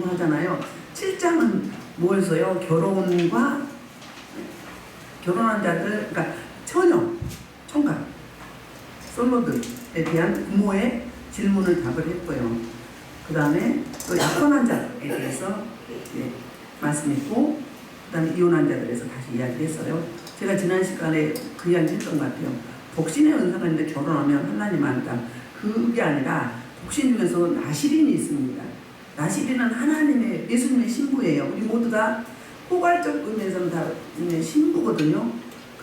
하잖아요. 7장은 뭐였어요? 결혼과 결혼한 자들, 그러니까 처녀, 총각, 솔로들에 대한 부모의 질문을 답을 했고요. 그 다음에 또 약혼한 자에 대해서 말씀했고, 그 다음에 이혼한 자들에 대해서 다시 이야기했어요. 제가 지난 시간에 그 이야기 했던 것 같아요. 독신의 은사가 있는데 결혼하면 하나님 안다. 그게 아니라 독신 중에서 나시린이 있습니다. 나시린은 하나님의 예수님의 신부예요. 우리 모두 다 포괄적 의미에서는 다 신부거든요.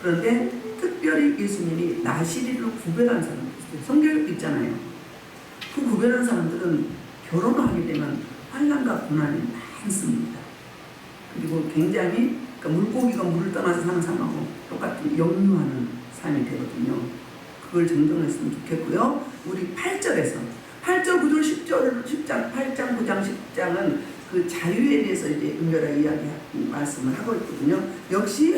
그런데 특별히 예수님이 나시린을 구별한 사람들 있어요. 성경에 있잖아요. 그 구별한 사람들은 결혼을 하게 되면 환난과 고난이 많습니다. 그리고 굉장히 그러니까 물고기가 물을 떠나서 사는 삶하고 똑같은 역류하는 삶이 되거든요. 그걸 정정했으면 좋겠고요. 우리 8절에서 8절, 9절, 10절, 10장, 8장, 9장, 10장은 그 자유에 대해서 이제 은별하게 말씀을 하고 있거든요. 역시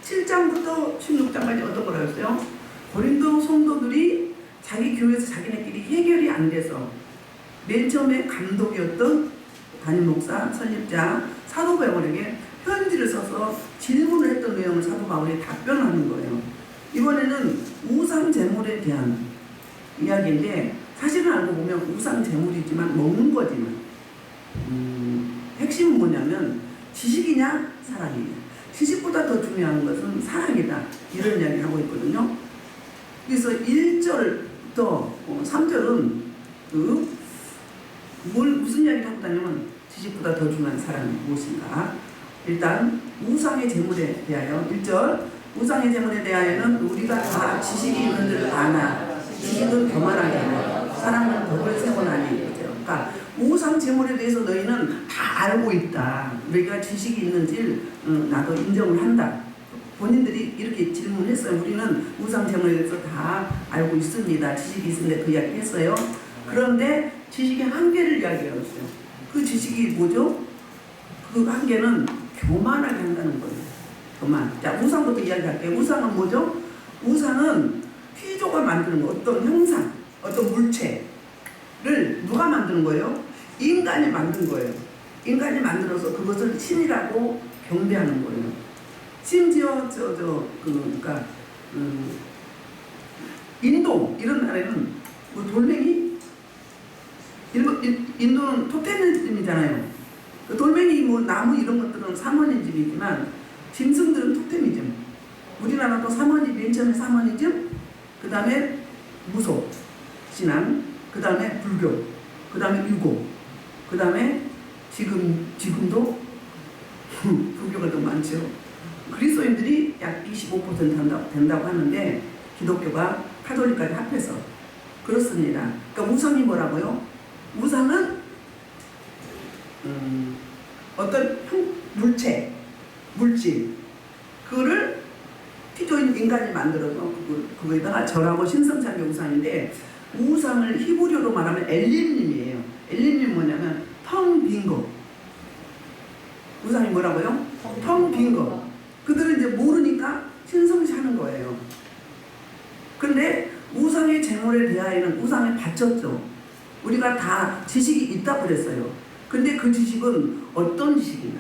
7장부터 16장까지 어떤 거라고 했어요? 고린도 성도들이 자기 교회에서 자기네끼리 해결이 안 돼서 맨 처음에 감독이었던 담임 목사, 설립자, 사도 바울에게 편지를 써서 질문을 했던 내용을 사도 바울이 답변하는 거예요. 이번에는 우상 제물에 대한 이야기인데 사실은 알고 보면 우상 제물이지만 먹는 거지만 핵심은 뭐냐면 지식이냐 사랑이냐. 지식보다 더 중요한 것은 사랑이다. 이런 이야기를 하고 있거든요. 그래서 1절부터 3절은 무슨 이야기를 하고 다니면 지식보다 더 중요한 사랑이 무엇인가. 일단 우상의 제물에 대하여 1절 우상의 제물에 대하여는 우리가 다 지식이 있는 줄 아나 지식은 교만하게 하나 사랑은 덕을 세워나니. 그러니까 우상 제물에 대해서 너희는 다 알고 있다. 우리가 지식이 있는지 나도 인정을 한다. 본인들이 이렇게 질문했어요. 우리는 우상 제물에 대해서 다 알고 있습니다. 지식이 있는데 그 이야기 했어요. 그런데 지식의 한계를 이야기하고 있어요. 그 지식이 뭐죠? 그 한계는 교만하게 한다는 거예요. 교만. 자, 우상부터 이야기할게요. 우상은 뭐죠? 우상은 피조가 만드는 거, 어떤 형상, 어떤 물체를 누가 만드는 거예요? 인간이 만든 거예요. 인간이 만들어서 그것을 신이라고 경배하는 거예요. 심지어 그러니까 인도 이런 나라에는 뭐 돌멩이, 인도는 토테미즘이잖아요. 돌멩이, 뭐 나무 이런 것들은 사모니즘이지만 짐승들은 토테미즘. 우리나라도 사모니즘, 맨 처음에 사모니즘, 그 다음에 무속 신앙, 그 다음에 불교, 그 다음에 유고, 그 다음에 지금도 불교가 더 많죠. 그리스도인들이 약 25% 된다고 하는데 기독교가 카톨릭까지 합해서 그렇습니다. 그러니까 우상이 뭐라고요? 우상은 어떤 물질, 그거를 피조인 인간이 만들어서 그거에다가 절하고 신성찬 게 우상인데, 우상을 히브리어로 말하면 엘림님이에요. 엘림님 뭐냐면 텅 빈 거. 우상이 뭐라고요? 텅 빈 거. 그들은 이제 모르니까 신성시하는 거예요. 그런데 우상의 제물에 대하여는 우상에 바쳤죠. 우리가 다 지식이 있다 그랬어요. 근데 그 지식은 어떤 지식인가?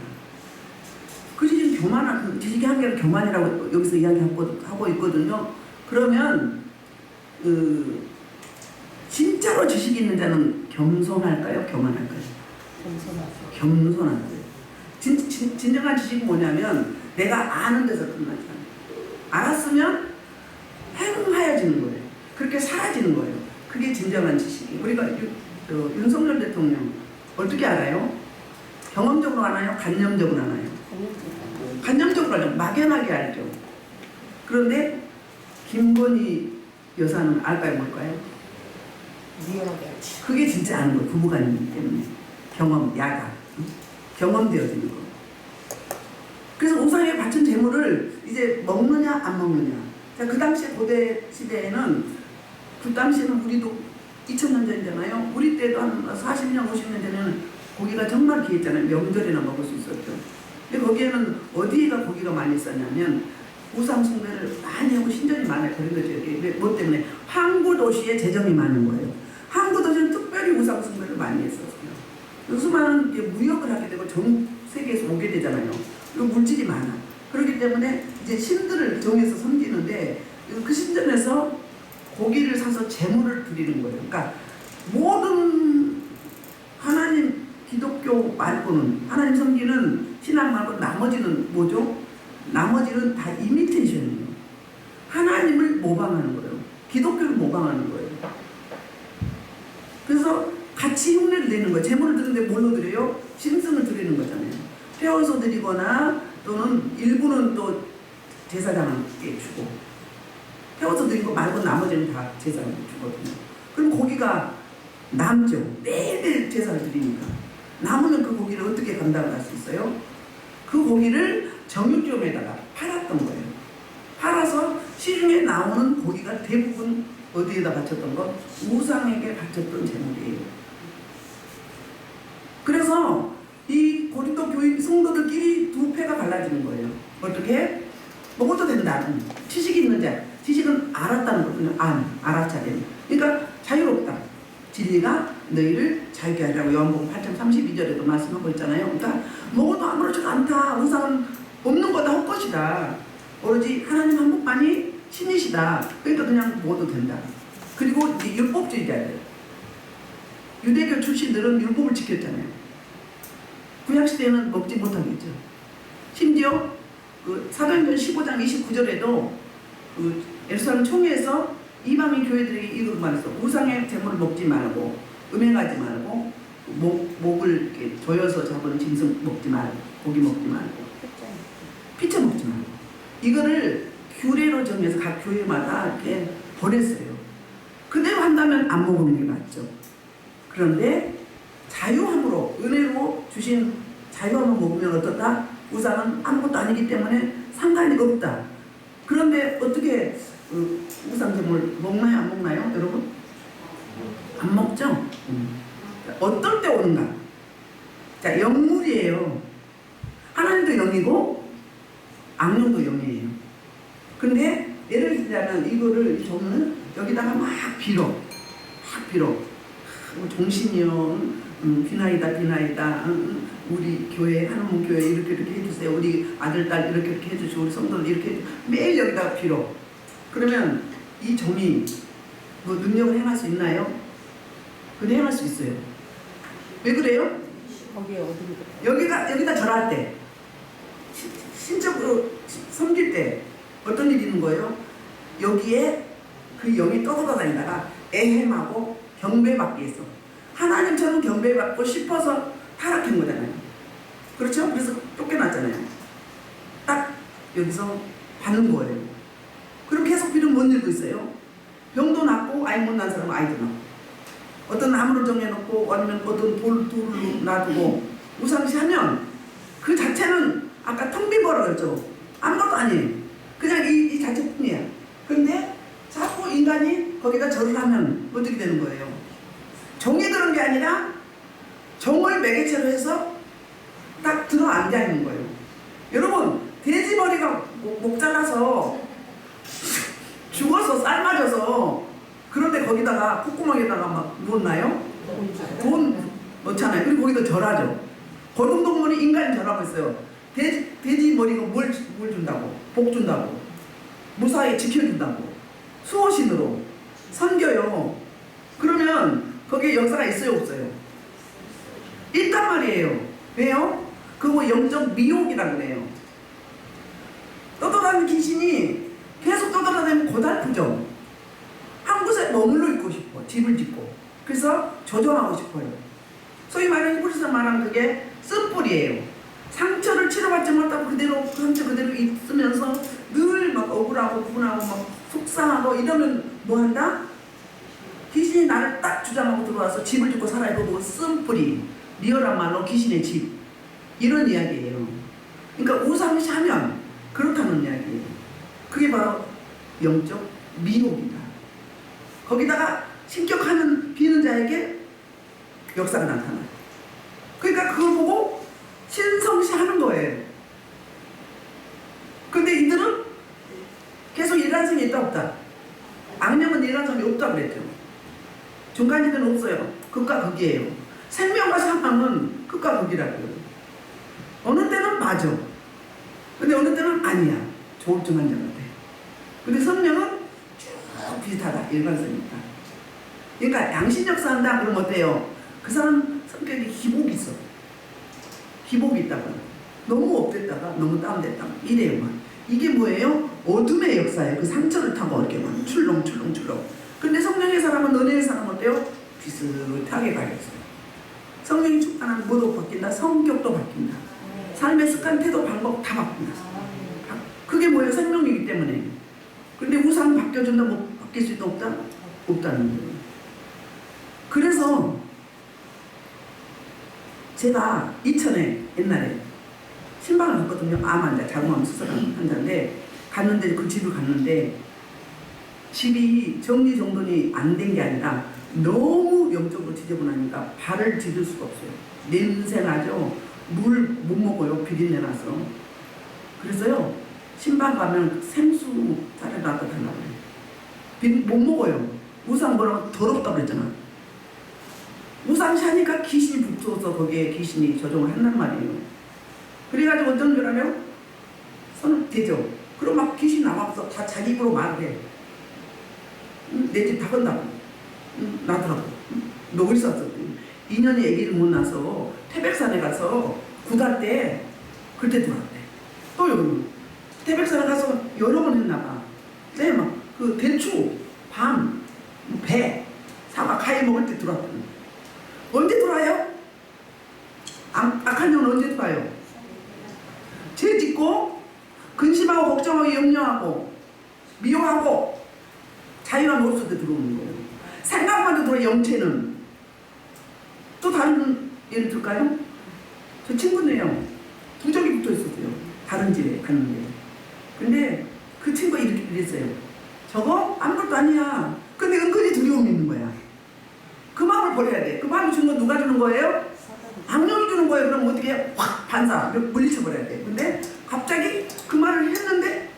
그 지식은 교만한, 그 지식의 한계는 교만이라고 여기서 이야기하고 있거든요. 그러면 진짜로 지식이 있는 자는 겸손할까요? 교만할까요? 겸손하죠. 진정한 지식은 뭐냐면 내가 아는 데서 끝나지 않아요. 알았으면 행하여지는 거예요. 그렇게 사라지는 거예요. 그게 진정한 지식이. 우리가 윤석열 대통령 어떻게 알아요? 경험적으로 아나요? 관념적으로 아나요? 관념적으로 알죠. 막연하게 알죠. 그런데 김건희 여사는 알까요? 뭘까요? 미연하게 알지. 그게 진짜 아는 거예요. 부부간이기 때문에. 경험, 야가. 경험되어지는 거. 그래서 우상에 바친 재물을 이제 먹느냐 안 먹느냐. 자, 그 당시 고대 시대에는, 그 당시에는 우리도 2000년 전이잖아요. 우리 때도 한 40년, 50년 전에는 고기가 정말 귀했잖아요. 명절에나 먹을 수 있었죠. 근데 거기에는 어디가 고기가 많이 있었냐면 우상 숭배를 많이 하고 신전이 많아요. 그런 거죠. 이게 뭐 때문에? 항구 도시에 재정이 많은 거예요. 항구 도시는 특별히 우상 숭배를 많이 했었어요. 그 수많은 무역을 하게 되고 전 세계에서 오게 되잖아요. 그리고 물질이 많아. 그렇기 때문에 이제 신들을 정해서 섬기는데 그 신전에서 고기를 사서 제물을 드리는 거예요. 그러니까 모든 하나님 기독교 말고는 하나님 섬기는 신앙 말고 나머지는 뭐죠? 나머지는 다 이미테이션이에요. 하나님을 모방하는 거예요. 기독교를 모방하는 거예요. 그래서 같이 흉내를 내는 거예요. 제물을 드리는데 뭘로 드려요? 짐승을 드리는 거잖아요. 태워서 드리거나 또는 일부는 또 제사장에게 주고, 태워서 드린 거 말고 나머지는 다 제사장에게 주거든요. 그럼 고기가 남죠. 매일매일 제사를 드리니까. 남으면 그 고기를 어떻게 감당할 수 있어요? 그 고기를 정육점에다가 팔았던 거예요. 팔아서 시중에 나오는 고기가 대부분 어디에다 바쳤던 것? 우상에게 바쳤던 제물이에요. 그래서 이 고린도 교인 성도들끼리 두 패가 갈라지는 거예요. 어떻게? 먹어도 된다. 지식이 있는 자. 지식은 알았다는 거거든요. 알아차림. 그러니까 자유롭다. 진리가 너희를 자유케 하리라고 요한복음 8장 32절에도 말씀하고 있잖아요. 그러니까 먹어도 아무렇지도 않다. 우상은 없는 거다. 헛것이다. 오로지 하나님 한 분만이 신이시다. 그러니까 그냥 먹어도 된다. 그리고 이제 율법주의자들. 유대교 출신들은 율법을 지켰잖아요. 구약시대에는 먹지 못하겠죠. 심지어 그 사도행전 15장 29절에도 그 예루살렘 총회에서 이방인 교회들에게 이걸 말했어. 우상의 제물을 먹지 말고, 음행하지 말고, 목을 이렇게 조여서 잡은 짐승 먹지 말고, 고기 먹지 말고, 피차 먹지 말고. 이거를 규례로 정해서 각 교회마다 이렇게 보냈어요. 그대로 한다면 안 먹는 게 맞죠. 그런데 자유함으로, 은혜로 주신 자유함을 먹으면 어떻다? 우상은 아무것도 아니기 때문에 상관이 없다. 그런데 어떻게 우상제물 먹나요? 안 먹나요? 여러분? 안 먹죠? 어떨 때 오는가? 자, 영물이에요. 하나님도 영이고 악령도 영이에요. 근데 예를 들자면 이거를 저는 여기다가 막 빌어. 종신이요. 비나이다. 우리 교회, 하나님 교회 이렇게 해주세요. 우리 아들, 딸 이렇게 해주시고, 우리 성도들 이렇게 매일 여기다가 빌어. 그러면 이 종이 뭐 능력을 행할 수 있나요? 근데 행할 수 있어요. 왜 그래요? 거기에 어디 여기다 절할 때, 신적으로 섬길 때 어떤 일이 있는 거예요? 여기에 그 영이 떠돌아다니다가 애햄하고 경배받기 위해서 하나님처럼 경배받고 싶어서 타락한 거잖아요. 그렇죠? 그래서 쫓겨났잖아요. 딱 여기서 받는 거예요. 그럼 계속 빌으면 뭔 일도 있어요? 병도 낫고 아이 못 난 사람은 아이도 낫고, 어떤 나무를 정해놓고 아니면 어떤 돌을 놔두고 우상시하면 그 자체는 아까 텅 빈 거라고 했죠. 아무것도 아니에요. 그냥 이 자체뿐이야. 근데 자꾸 인간이 거기다 절을 하면 어떻게 되는 거예요? 정이 그런 게 아니라 정을 매개체로 해서 딱 들어 앉아 있는 거예요. 여러분, 돼지 머리가 목 잘라서 죽어서 삶아져서 그런데 거기다가 콧구멍에다가 막 넣나요? 돈 넣잖아요. 그리고 거기다 절하죠. 고등동물이 인간이 절하고 있어요. 돼지 머리가 뭘 준다고? 복 준다고, 무사히 지켜준다고, 수호신으로 섬겨요. 그러면 거기에 역사가 있어요, 없어요? 있단 말이에요. 왜요? 그거 영적 미혹이라고 그래요. 떠돌아다니는 귀신이 계속 떠돌아다니면 고달프죠. 한 곳에 머물러 있고 싶어. 집을 짓고. 그래서 조종하고 싶어요. 소위 말하는 히브리서 말하는 그게 쓴뿌리예요. 상처를 치료받지 못하고 그대로 그 상처 그대로 있으면서 늘 막 억울하고 분하고 막 속상하고 이러면 뭐 한다? 귀신이 나를 딱 주장하고 들어와서 집을 짓고 살아요. 그거 쓴뿌리. 리얼한 말로 귀신의 집. 이런 이야기예요. 그러니까 우상시하면 그렇다는 이야기예요. 그게 바로 영적 미혹이다. 거기다가 신격하는 비는 자에게 역사가 나타나요. 그러니까 그걸 보고 신성시하는 거예요. 근데 이들은 계속 일란성이 있다 없다? 악령은 일란성이 없다 그랬죠. 중간지대는 없어요. 극과 극이에요. 생명과 사망은 극과 극이라고요. 어느 때는 맞아. 근데 어느 때는 아니야. 조울증 환자 같아. 근데 성령은 쭉 비슷하다. 일관성이다. 그러니까 양심적 산다 그러면 어때요? 그 사람 성격이 기복이 있어. 기복이 있다가 너무 업됐다가 너무 다운됐다가 이래요. 막. 이게 뭐예요? 어둠의 역사예요. 그 상처를 타고 이렇게 막 출렁출렁출렁. 근데 성령의 사람은 은혜의 사람은 어때요? 비슷하게 가겠어요. 성령이 충만하면 뭐도 바뀐다. 성격도 바뀐다. 삶의 습관, 태도, 방법 다 바뀐다. 그게 뭐예요? 생명이기 때문에. 근데 우상 바뀌어준다, 뭐 바뀔 수도 없다? 없다는 거예요. 그래서 제가 이천에 옛날에 신방을 갔거든요. 암 환자, 자궁암 수술한 환자인데 갔는데 그 집을 갔는데 집이 정리정돈이 안 된 게 아니라 너무 영적으로 지저분하니까 발을 디딜 수가 없어요. 냄새 나죠. 물 못 먹어요. 비린내 나서. 그래서요. 신방 가면 생수 쌀에 놔다 달라고 해요. 못 먹어요. 우상 뭐라고 더럽다고 그랬잖아. 우상 샤니까 귀신이 붙어서 거기에 귀신이 조종을 한단 말이에요. 그래가지고 어떤 줄 알아요? 손을 대죠. 그럼 막 귀신 나와서 다 자기 입으로 말을 해. 내 집 다 건다고. 나더라고. 너 어디서 왔어? 2년이 아기를 못 낳아서 태백산에 가서 구달 때 그때 들어왔대. 또 여기 태백산에 가서 여러 번 했나봐. 네, 막 그 대추, 밤, 배, 사과, 과일 먹을 때 들어왔거든. 언제 들어와요? 악한 영은 언제 들어와요? 죄 짓고 근심하고 걱정하고 염려하고 미워하고 자유한 모습 때 들어오는 거예요. 생각만 해도 들어. 영체는 또 다른 예를 들까요? 저 친구네요. 부적이 붙어 있었어요. 다른 집에 갔는데. 근데 그 친구가 이렇게 이랬어요. 저거 아무것도 아니야. 근데 은근히 두려움이 있는 거야. 그 마음을 버려야 돼. 그 마음을 주는 건 누가 주는 거예요? 악령이 주는 거예요. 그럼 어떻게 해? 확 반사 물리쳐버려야 돼. 근데 갑자기 그 말을 했는데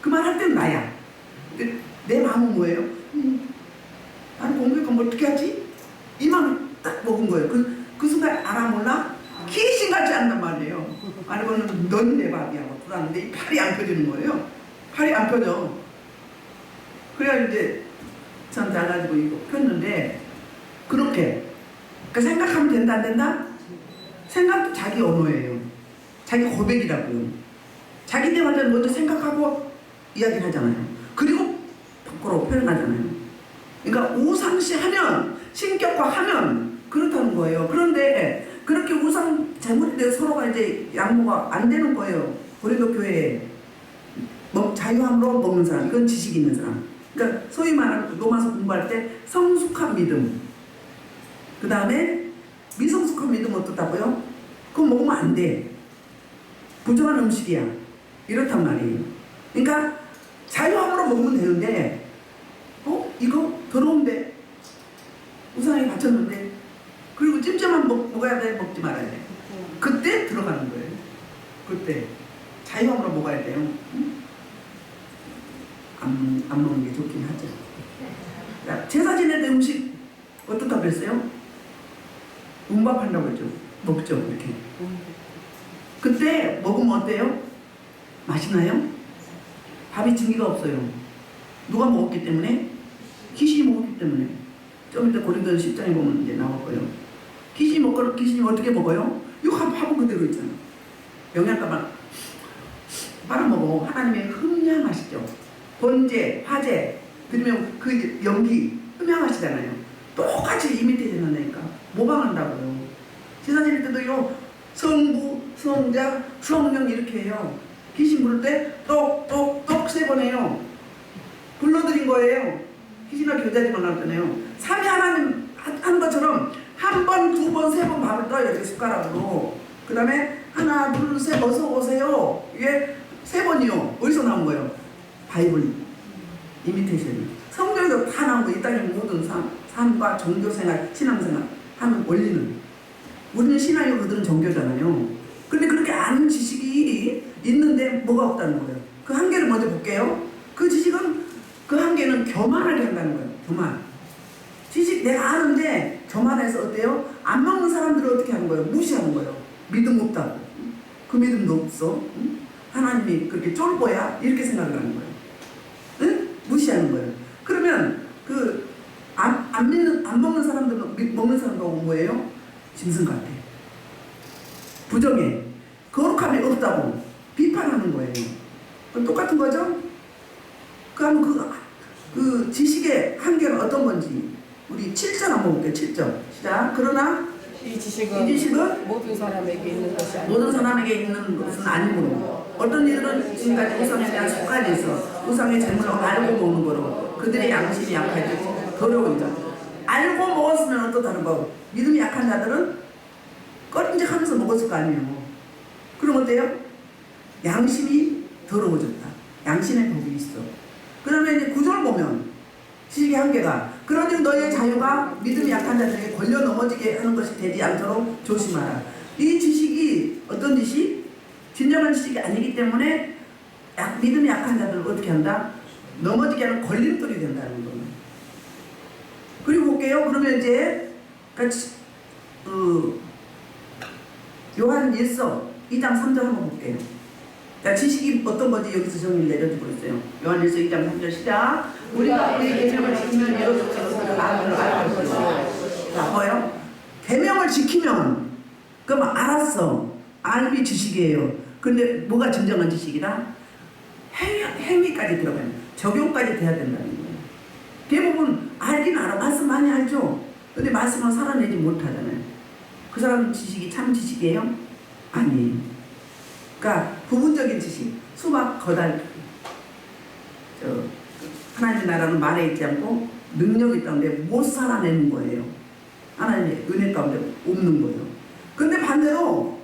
그 말 할 때는 나야. 근데 내 마음은 뭐예요? 나는 공부할 건 어떻게 하지? 이 마음을 딱 먹은 거예요. 그 순간 알아 몰라? 귀신 같지 않단 말이에요. 알고는 넌 내 밥이야. 불안한데 팔이 안 펴지는 거예요. 팔이 안 펴져. 그래야 이제 전 잘가지고 이거 폈는데 그렇게 그러니까 생각하면 된다 안 된다? 생각도 자기 언어예요. 자기 고백이라고요. 자기 대화를 먼저 생각하고 이야기를 하잖아요. 그리고 밖으로 표현하잖아요. 그러니까 우상시하면 신격화하면 그렇다는 거예요. 그런데 그렇게 우상 잘못에 대해서 서로가 이제 양보가 안 되는 거예요. 고린도 교회에 자유함으로 먹는 사람, 이건 지식이 있는 사람. 그러니까 소위 말하는 로마서 공부할 때 성숙한 믿음, 그 다음에 미성숙한 믿음 어떻다고요? 그거 먹으면 안 돼. 부정한 음식이야. 이렇단 말이에요. 그러니까 자유함으로 먹으면 되는데 이거 더러운데 우상에 바쳤는데 그리고 찜찜한 먹어야 돼? 먹지 말아야 돼? 그때 들어가는 거예요. 그때 자유함으로 먹어야 돼요. 안 먹는 게 좋긴 하죠. 제사 지낼 때 음식 어떻다고 그랬어요? 운밥한다고 했죠. 먹죠. 이렇게. 그때 먹으면 어때요? 맛있나요? 밥이 증기가 없어요. 누가 먹었기 때문에? 귀신이 먹었기 때문에. 좀 이따 고린도서 10장에 보면 이제 나올 거예요. 귀신이 어떻게 먹어요? 이거 밥은 그대로 있잖아. 영양가만 빨아먹어. 하나님의 흠량하시죠. 번제, 화제 들으면 그 연기 흠양하시잖아요. 똑같이 이미테이션 한다니까. 모방한다고요. 제사 지낼 때도요. 성부, 성자, 성령 이렇게 해요. 귀신 부를 때 똑똑똑 3번 해요. 불러드린 거예요. 귀신과 교제하지만 나왔잖아요. 삼위 하나님 한 것처럼 한 번, 두 번, 3번 밥을 떠요. 이렇게 숟가락으로. 그 다음에 하나, 둘, 셋 어서 오세요. 이게 3번이요. 어디서 나온 거예요? 바이블 이미테이션이. 성경에도 다 나온 거. 이 땅의 모든 삶과 종교생활, 신앙생활 하는 원리는. 우리는 신앙이고 그들은 종교잖아요. 근데 그렇게 아는 지식이 있는데 뭐가 없다는 거예요. 그 한계를 먼저 볼게요. 그 지식은 그 한계는 교만하게 한다는 거예요. 교만. 지식 내가 아는데 교만해서 어때요? 안 먹는 사람들을 어떻게 하는 거예요? 무시하는 거예요. 믿음 없다고. 그 믿음도 없어. 응? 하나님이 그렇게 쫄보야? 이렇게 생각을 하는 거예요. 응? 무시하는 거예요. 그러면 안 먹는 사람들은 먹는 사람하고 뭐예요? 짐승 같아. 부정해. 거룩함이 없다고 비판하는 거예요. 그럼 똑같은 거죠? 그러면 그 지식의 한계는 어떤 건지 우리 7절 한번 볼게요. 7절 시작. 그러나 이 지식은 모든 사람에게 있는 것이 아니고 모든 사람에게 있는 것은 아니므로 어떤 이들은 지금까지 우상에 대한 습관이 있어 우상의 재물을 알고 먹는 거로 그들의 양심이 약하지 더러워져. 알고 먹었으면 어떻다는 거. 믿음이 약한 자들은 꺼림직하면서 먹었을 거 아니에요. 그럼 어때요? 양심이 더러워졌다. 양심의 법이 있어. 그러면 이제 구절 보면 지식의 한계가 그러니 너의 자유가 믿음이 약한 자들에게 걸려 넘어지게 하는 것이 되지 않도록 조심하라. 이 지식이 어떤 지식? 진정한 지식이 아니기 때문에 믿음이 약한 자들을 어떻게 한다? 넘어지게 하는 걸림돌이 된다는 거예요. 그리고 볼게요. 그러면 이제 요한 1서 2장 3절 한번 볼게요. 자, 지식이 어떤 건지 여기서 정의를 내려주고 있어요. 요한 1서 2장 3절 시작. 우리가 우리 계명을 지키면 이루어질 것을 알고 있어요. 자, 뭐예요? 계명을 지키면 그럼 알았어. 알이 지식이에요. 근데 뭐가 진정한 지식이다? 행위까지 들어가요. 적용까지 돼야 된다는 거예요. 대부분 알긴 알아. 말씀 많이 알죠? 근데 말씀은 살아내지 못하잖아요. 그 사람 지식이 참 지식이에요? 아니에요. 그러니까 부분적인 지식, 수박 거달기. 하나님의 나라는 말에 있지 않고 능력이 있다는데 못 살아내는 거예요. 하나님의 은혜 가운데 없는 거예요. 근데 반대로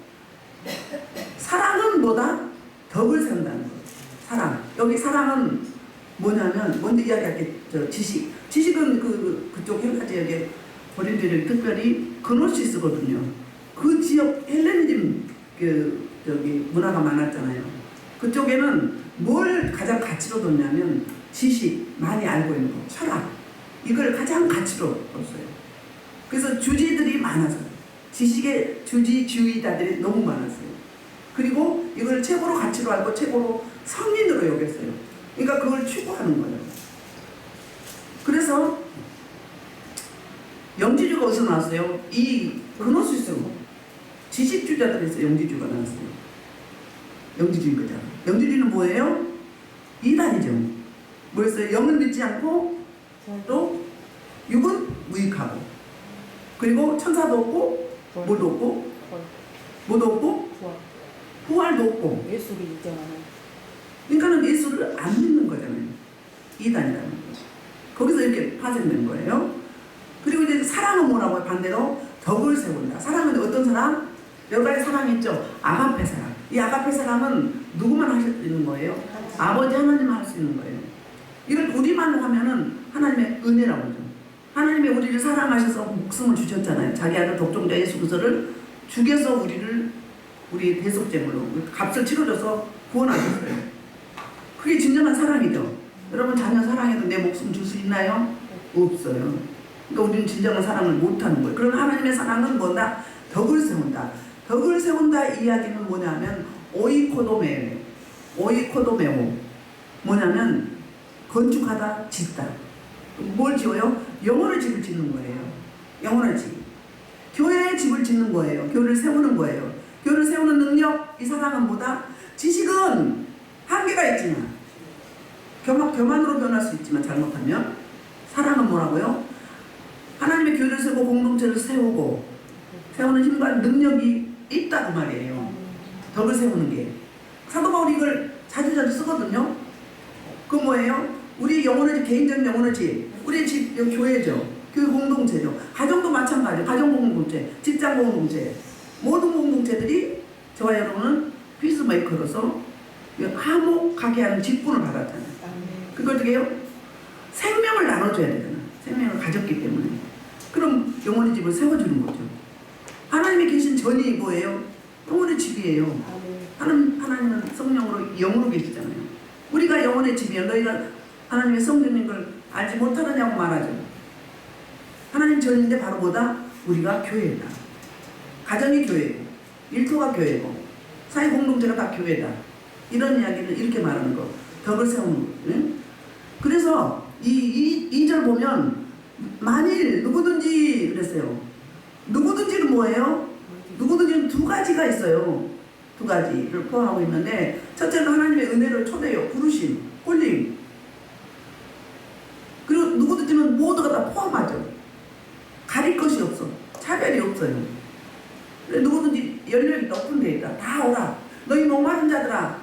사랑은 뭐다? 덕을 세운다는 거예요. 사랑. 여기 사랑은 뭐냐면 먼저 이야기할게. 지식은 그쪽 헬라지역에 고린도인들이 특별히 그노시스거든요. 그 지역 헬레니즘 문화가 많았잖아요. 그쪽에는 뭘 가장 가치로 뒀냐면 지식, 많이 알고 있는 거, 철학 이걸 가장 가치로 뒀어요. 그래서 주지들이 많았어요. 지식의 주지주의자들이 너무 많았어요. 그리고 이걸 최고로 가치로 알고 최고로 성인으로 여겼어요. 그러니까 그걸 추구하는 거예요. 그래서 영지주가 어디서 나왔어요? 이 그노시스 지식주의자들에서 영지주의가 나왔어요. 영지주의자. 영지주의는 뭐예요? 이단이죠. 뭐였어요? 영을 믿지 않고 또 육은 무익하고 그리고 천사도 없고 뭐도 없고 뭐도 없고 부활도 없고 예수를 인정하는. 그러니까는 예수를 안 믿는 거잖아요. 이단이라는 거죠. 거기서 이렇게 파생된 거예요. 그리고 이제 사랑은 뭐라고요? 반대로 덕을 세운다. 사랑은 어떤 사람? 여러 가지 사랑이 있죠. 아가페 사랑. 이 아가페 사랑은 누구만 할 수 있는 거예요? 아버지 하나님만 할 수 있는 거예요. 이걸 우리만 하면은 하나님의 은혜라고 하죠. 하나님이 우리를 사랑하셔서 목숨을 주셨잖아요. 자기 아들 독종자 예수 그리스도를 죽여서 우리 대속제물로 값을 치러줘서 구원하셨어요. 그게 진정한 사랑이죠. 여러분 자녀 사랑해도 내 목숨 줄 수 있나요? 없어요. 그러니까 우리는 진정한 사랑을 못하는 거예요. 그럼 하나님의 사랑은 뭐다? 덕을 세운다. 덕을 세운다 이야기는 뭐냐면 오이코도메오. 뭐냐면 건축하다, 짓다. 뭘 지어요? 영혼의 집을 짓는 거예요. 영혼의 집. 교회의 집을 짓는 거예요. 교회를 세우는 거예요. 교회를 세우는 능력, 이 사랑은 뭐다? 지식은 한계가 있지만 교만으로 변할 수 있지만 잘못하면 사랑은 뭐라고요? 하나님의 교회를 세우고 공동체를 세우는 힘과 능력이 있다고 말이에요. 덕을 세우는 게. 사도 바울이 이걸 자주 쓰거든요. 그 뭐예요? 우리 영혼의 집, 개인적인 영혼의 집, 우리 집, 교회죠. 교회 공동체죠. 가정도 마찬가지예요. 가정 공동체, 직장 공동체, 모든 공동체들이 저와 여러분은 피스메이커로서 화목하게 하는 직분을 받았잖아요. 그걸 어떻게 해요? 생명을 나눠줘야 되잖아요. 생명을 가졌기 때문에. 그럼 영혼의 집을 세워주는 거죠. 하나님이 계신 전이 뭐예요? 영혼의 집이에요. 하나님은 성령으로 영으로 계시잖아요. 우리가 영혼의 집이에요. 너희가 하나님의 성령인 걸 알지 못하느냐고 말하죠. 하나님 전인데 바로 뭐다? 우리가 교회다. 가정이 교회고, 일터가 교회고, 사회 공동체가 다 교회다. 이런 이야기를 이렇게 말하는 거. 덕을 세우는 거. 응? 그래서 이 절 보면 만일 누구든지 그랬어요. 누구든지는 뭐예요? 누구든지는 두 가지가 있어요. 두 가지를 포함하고 있는데, 첫째는 하나님의 은혜를 초대해요. 부르심, 홀림. 그리고 누구든지는 모두가 다 포함하죠. 가릴 것이 없어. 차별이 없어요. 누구든지 열려있다, 오픈되어 있다. 다 오라. 너희 목마른 자들아,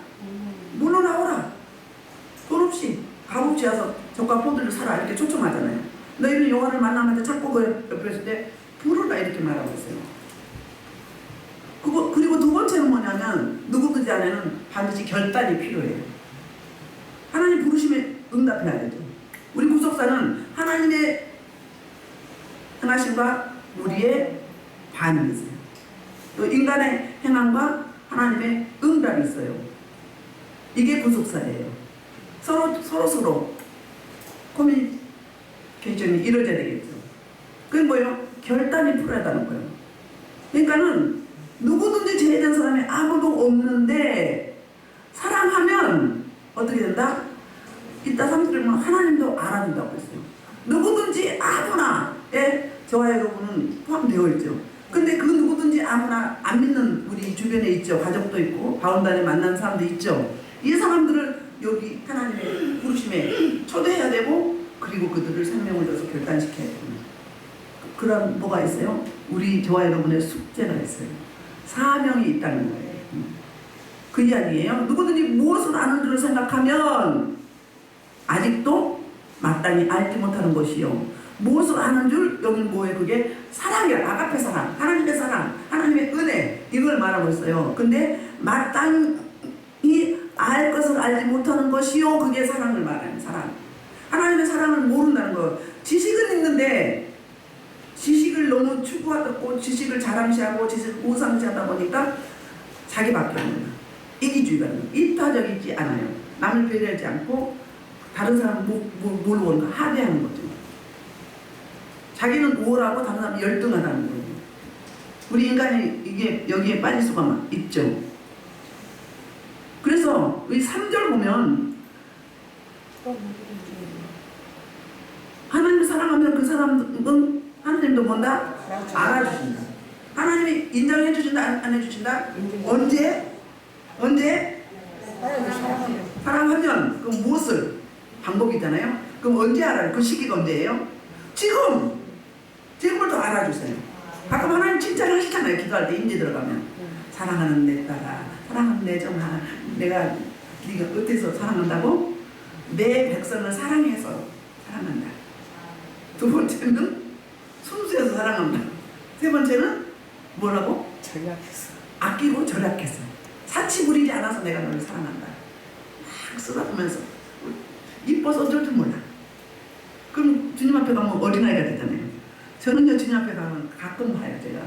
물러나오라. 돈 없이, 값 없이 와서 적과 포도를 사라. 이렇게 초청하잖아요. 너희는 여호와를 만나면 찾고 그 옆에 있을 때 부르라. 이렇게 말하고 있어요. 그리고 두 번째는 뭐냐면, 누구든지 안에는 반드시 결단이 필요해요. 하나님 부르심에 응답해야 되죠. 우리 구속사는 하나님의 행하심과 우리의 반응이 있어요. 또 인간의 행함과 하나님의 응답이 있어요. 이게 구속사예요. 서로 커뮤니케이션이 이루어져야 되겠죠. 그게 뭐예요? 결단이 필요하다는 거예요. 그러니까는 누구든지 죄된 사람이 아무도 없는데 사랑하면 어떻게 된다? 이따 3절에 보면 하나님도 알아준다고 했어요. 누구든지 아무나에 저와 여러분은 포함되어 있죠. 근데 그 누구든지 아무나 안 믿는 우리 주변에 있죠. 가족도 있고 바운단에 만난 사람도 있죠. 이 사람들을 여기 하나님의 부르심에 초대해야 되고, 그리고 그들을 생명을 줘서 결단시켜야 됩니다. 그런 뭐가 있어요? 우리 저와 여러분의 숙제가 있어요. 사명이 있다는 거예요. 그 이야기예요. 누구든지 무엇을 아는 줄을 생각하면 아직도 마땅히 알지 못하는 것이요. 무엇을 아는 줄, 여기는 뭐예요? 그게 사랑이야. 아가페 사랑, 하나님의 사랑, 하나님의 은혜, 이걸 말하고 있어요. 근데 마땅히 알 것을 알지 못하는 것이요, 그게 사랑을 말하는 사랑. 하나님의 사랑을 모른다는 거. 지식은 있는데 지식을 너무 추구하고 지식을 자랑시하고 지식을 우상시하다 보니까 자기밖에 없는 거예요. 이기주의가 이타적이지 않아요. 남을 배려하지 않고 다른 사람 뭘 원가 하대하는 거죠. 자기는 우월하고 다른 사람은 열등하다는 거예요. 우리 인간이 이게 여기에 빠질 수가 있죠. 그래서 이 3절 보면 하나님을 사랑하면 그 사람은 하나님도 뭔다? 알아주신다. 하나님이 인정해 주신다, 안 해주신다? 언제? 사랑하면 그럼 무엇을? 방법이잖아요. 그럼 언제 알아요? 그 시기가 언제예요? 지금을 더 알아주세요. 가끔 하나님 칭찬하시잖아요. 기도할 때 임재 들어가면 사랑하는 내 딸아, 사랑하는 내 정아, 네가 어때서 사랑한다고? 내 백성을 사랑해서 사랑한다. 두 번째는 순수해서 사랑한다. 세 번째는 뭐라고? 절약해서. 아끼고 절약해서. 사치 부리지 않아서 내가 너를 사랑한다. 막 쏟아보면서 이뻐서 어쩔 줄 몰라. 그럼 주님 앞에 가면 어린아이가 되잖아요. 저는요, 주님 앞에 가면 가끔 봐요. 제가